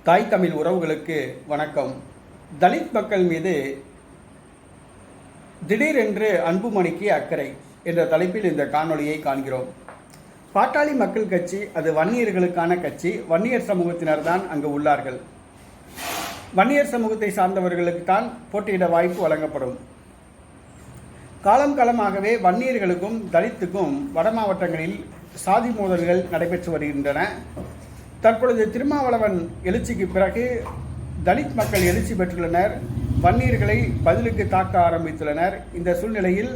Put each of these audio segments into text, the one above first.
தாய் தமிழ் உறவுகளுக்கு வணக்கம். தலித் மக்கள் மீது திடீரென்று அன்புமணிக்கு அக்கறை என்ற தலைப்பில் இந்த காணொளியை காண்கிறோம். பாட்டாளி மக்கள் கட்சி அது வன்னியர்களுக்கான கட்சி. வன்னியர் சமூகத்தினர் தான் அங்கு உள்ளார்கள். வன்னியர் சமூகத்தை சார்ந்தவர்களுக்கு தான் போட்டியிட வாய்ப்பு வழங்கப்படும். காலமாகவே வன்னியர்களுக்கும் தலித்துக்கும் வட மாவட்டங்களில் சாதி மோதல்கள் நடைபெற்று வருகின்றன. தற்பொழுது திருமாவளவன் எழுச்சிக்கு பிறகு தலித் மக்கள் எழுச்சி பெற்றுள்ளனர். வன்னியர்களை பதிலுக்கு தாக்க ஆரம்பித்துள்ளனர். இந்த சூழ்நிலையில்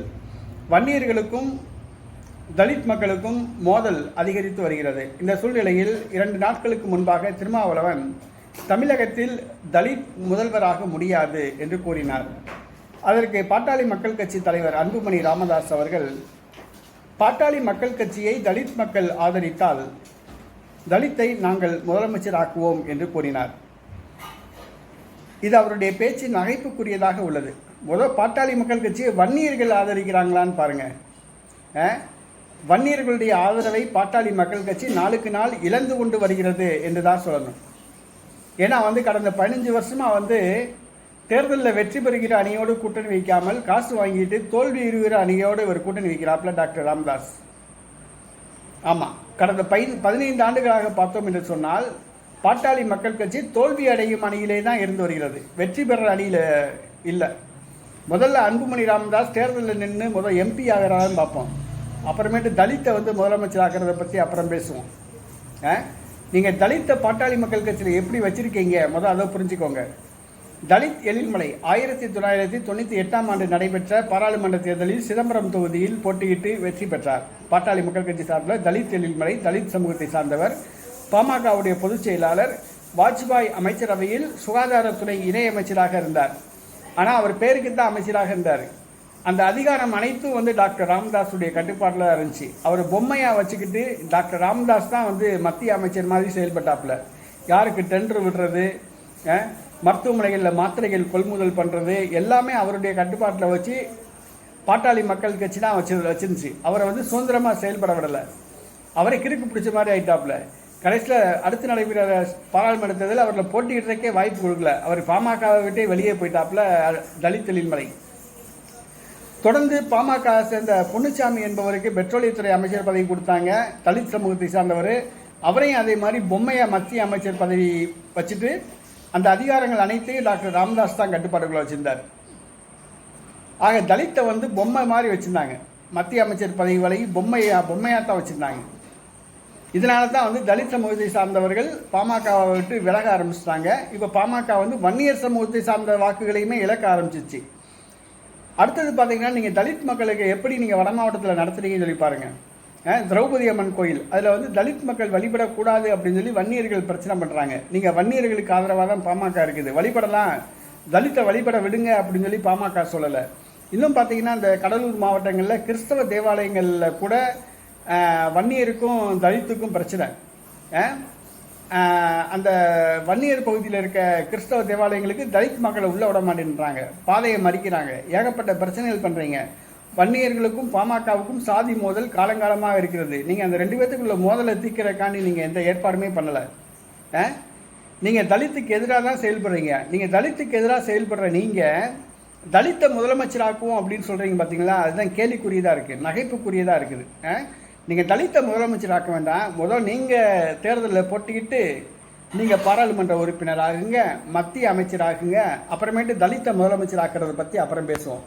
வன்னியர்களுக்கும் தலித் மக்களுக்கும் மோதல் அதிகரித்து வருகிறது. இந்த சூழ்நிலையில் 2 நாட்களுக்கு முன்பாக திருமாவளவன் தமிழகத்தில் தலித் முதல்வராக முடியாது என்று கூறினார். அதற்கு பாட்டாளி மக்கள் கட்சி தலைவர் அன்புமணி ராமதாஸ் அவர்கள், பாட்டாளி மக்கள் கட்சியை தலித் மக்கள் ஆதரித்தால் தலித்தை நாங்கள் முதலமைச்சராக்குவோம் என்று கூறினார். இது அவருடைய பேச்சு நகைப்புக்குரியதாக உள்ளது. பாட்டாளி மக்கள் கட்சியை வன்னியர்கள் ஆதரிக்கிறாங்களான்னு பாருங்க. வன்னியர்களுடைய ஆதரவை பாட்டாளி மக்கள் கட்சி நாளுக்கு நாள் இழந்து கொண்டு வருகிறது என்று தான் சொல்லணும். ஏன்னா கடந்த 15 வருஷமாக தேர்தலில் வெற்றி பெறுகிற அணியோடு கூட்டணி வைக்காமல் காசு வாங்கிட்டு தோல்வி இருக்கிற அணியோடு ஒரு கூட்டணி வைக்கிறாப்ல டாக்டர் ராமதாஸ். ஆமாம், கடந்த 15 ஆண்டுகளாக பார்த்தோம் என்று சொன்னால் பாட்டாளி மக்கள் கட்சி தோல்வி அடையும் அணியிலே தான் இருந்து வருகிறது, வெற்றி பெற அணியில் இல்லை. முதல்ல அன்புமணி ராமதாஸ் தேர்தலில் நின்று முதல் எம்பி ஆகிறான்னு பார்ப்போம். அப்புறமேட்டு தலித்தை முதலமைச்சர் ஆகிறத பற்றி அப்புறம் பேசுவோம். நீங்கள் தலித்தை பாட்டாளி மக்கள் கட்சியில் எப்படி வச்சுருக்கீங்க அதை புரிஞ்சுக்கோங்க. தலித் எழில்மலை 1998ஆம் ஆண்டு நடைபெற்ற பாராளுமன்ற தேர்தலில் சிதம்பரம் தொகுதியில் போட்டியிட்டு வெற்றி பெற்றார். பாட்டாளி மக்கள் கட்சி சார்பில் தலித் எழில்மலை தலித் சமூகத்தை சார்ந்தவர். பாமகவுடைய பொதுச் செயலாளர். வாஜ்பாய் அமைச்சரவையில் சுகாதாரத்துறை இணையமைச்சராக இருந்தார். ஆனால் அவர் பேருக்கு தான் அமைச்சராக இருந்தார். அந்த அதிகாரம் அனைத்தும் டாக்டர் ராமதாஸுடைய கட்டுப்பாட்டில் இருந்துச்சு. அவர் பொம்மையாக வச்சுக்கிட்டு டாக்டர் ராமதாஸ் தான் மத்திய அமைச்சர் மாதிரி செயல்பட்டாப்புல. யாருக்கு டெண்டர் விடுறது, மருத்துவமனைகளில் மாத்திரைகள் கொள்முதல் பண்ணுறது எல்லாமே அவருடைய கட்டுப்பாட்டில் வச்சு பாட்டாளி மக்கள் கட்சி தான் வச்சிருந்துச்சு. அவரை சுதந்திரமாக செயல்பட விடலை. அவரை கிறுக்கு பிடிச்ச மாதிரி ஆயிட்டாப்புல. கடைசியில் அடுத்து நடைபெற பாராளுமன்ற தேர்தலில் அவரில் போட்டியிடுறதுக்கே வாய்ப்பு கொடுக்கல. அவர் பாமகவை விட்டே வெளியே போயிட்டாப்புல தலித் எழில்மலை. தொடர்ந்து பாமக சேர்ந்த பொன்னுச்சாமி என்பவருக்கு பெட்ரோலியத்துறை அமைச்சர் பதவி கொடுத்தாங்க, தலித் சமூகத்தை சார்ந்தவர். அவரையும் அதே மாதிரி பொம்மையாக மத்திய அமைச்சர் பதவி வச்சுட்டு அந்த அதிகாரங்கள் அனைத்தையும் டாக்டர் ராமதாஸ் தான் கட்டுப்பாடுகளை வச்சிருந்தார். ஆக தலித்தை பொம்மை மாதிரி வச்சுருந்தாங்க. மத்திய அமைச்சர் பதவி வரை பொம்மையாக தான் வச்சுருந்தாங்க. இதனால தான் தலித் சமூகத்தை சார்ந்தவர்கள் பாமகவை விட்டு விலக ஆரம்பிச்சிட்டாங்க. இப்போ பாமக வன்னியர் சமூகத்தை சார்ந்த வாக்குகளையுமே இழக்க ஆரம்பிச்சிச்சு. அடுத்தது பார்த்தீங்கன்னா, நீங்கள் தலித் மக்களுக்கு எப்படி நீங்கள் வட மாவட்டத்தில் நடத்துறீங்கன்னு சொல்லி பாருங்கள். திரௌபதி அம்மன் கோயில் அதில் தலித் மக்கள் வழிபடக்கூடாது அப்படின்னு சொல்லி வன்னியர்கள் பிரச்சனை பண்ணுறாங்க. நீங்கள் வன்னியர்களுக்கு ஆதரவாக தான் பாமக இருக்குது. வழிபடலாம், தலித்தை வழிபட விடுங்க அப்படின்னு சொல்லி பாமக சொல்லலை. இன்னும் பார்த்தீங்கன்னா, இந்த கடலூர் மாவட்டங்களில் கிறிஸ்தவ தேவாலயங்களில் கூட வன்னியருக்கும் தலித்துக்கும் பிரச்சனை. அந்த வன்னியர் பகுதியில் இருக்க கிறிஸ்தவ தேவாலயங்களுக்கு தலித் மக்களை உள்ளே விட மாட்டேன்றாங்க, பாதையை மறிக்கிறாங்க, ஏகப்பட்ட பிரச்சனைகள் பண்ணுறீங்க. வன்னியர்களுக்கும் பாமகவுக்கும் சாதி மோதல் காலங்காலமாக இருக்கிறது. நீங்கள் அந்த 2 பேத்துக்குள்ள மோதலை தீர்க்கிறக்காண்டி நீங்கள் எந்த ஏற்பாடுமே பண்ணலை. நீங்கள் தலித்துக்கு எதிராக தான் செயல்படுறீங்க. நீங்கள் தலித்துக்கு எதிராக செயல்படுற நீங்கள் தலித்தை முதலமைச்சராக்குவோம் அப்படின்னு சொல்கிறீங்க பார்த்தீங்களா, அதுதான் கேலிக்குரியதாக இருக்குது, நகைப்புக்குரியதாக இருக்குது. நீங்கள் தலித்தை முதலமைச்சராக்க வேண்டாம், நீங்கள் தேர்தலில் போட்டிக்கிட்டு நீங்கள் பாராளுமன்ற உறுப்பினர் ஆகுங்க, மத்திய அமைச்சராகுங்க, அப்புறமேட்டு தலித்தை முதலமைச்சராக்கிறத பற்றி அப்புறம் பேசுவோம்.